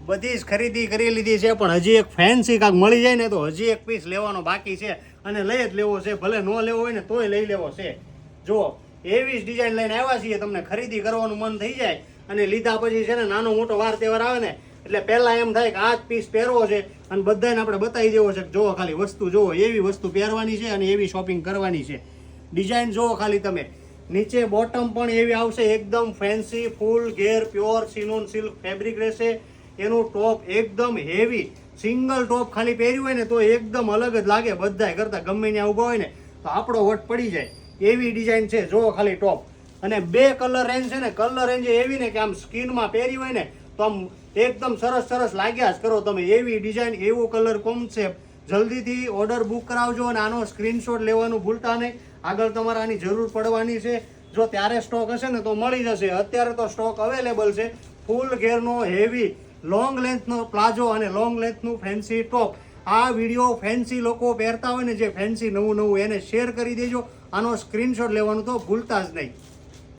બધી જ ખરીદી કરી લીધી છે, પણ હજી એક ફેન્સી કાંક મળી જાય ને તો હજી એક પીસ લેવાનો બાકી છે અને લઈ જ લેવો છે. ભલે ન લેવો હોય ને તોય લઈ લેવો છે. જો એવી જ ડિઝાઇન લઈને આવ્યા છીએ, તમને ખરીદી કરવાનું મન થઈ જાય અને લીધા પછી છે ને નાનો મોટો વાર તહેવાર આવે ને એટલે પહેલાં એમ થાય કે આ જ પીસ પહેરવો છે અને બધાને આપણે બતાવી દેવો છે કે જુઓ ખાલી વસ્તુ જુઓ, એવી વસ્તુ પહેરવાની છે અને એવી શોપિંગ કરવાની છે. ડિઝાઇન જુઓ ખાલી તમે, નીચે બોટમ પણ એવી આવશે એકદમ ફેન્સી ફૂલ ઘેર પ્યોર સિનોન સિલ્ક ફેબ્રિક રહેશે. એનું ટોપ એકદમ હેવી સિંગલ ટોપ ખાલી પહેર્યું હોય ને તો એકદમ અલગ જ લાગે, બધાય કરતા ગમે ત્યાં ઊભા હોય ને તો આપણો વટ પડી જાય એવી ડિઝાઇન છે. જુઓ ખાલી ટોપ, અને 2 કલર રેન્જ છે ને, કલર રેન્જ એવી ને કે આમ સ્કિનમાં પહેરી હોય ને તો આમ એકદમ સરસ લાગ્યા જ કરો તમે. એવી ડિઝાઇન, એવો કલર કોન્સેપ્ટ. જલ્દીથી ઓર્ડર બુક કરાવજો અને આનો સ્ક્રીનશોટ લેવાનું ભૂલતા નહીં. આગળ તમારે આની જરૂર પડવાની છે. જો ત્યારે સ્ટોક હશે ને તો મળી જશે. અત્યારે તો સ્ટોક અવેલેબલ છે. ફૂલ ઘેરનો હેવી લોંગ લેન્થનો પ્લાઝો અને લોંગ લેન્થનું ફેન્સી ટોપ. આ વિડીયો ફેન્સી લોકો પહેરતા હોય ને, જે ફેન્સી નવું એને શેર કરી દેજો. આનો સ્ક્રીનશોટ લેવાનું તો ભૂલતા જ નહીં.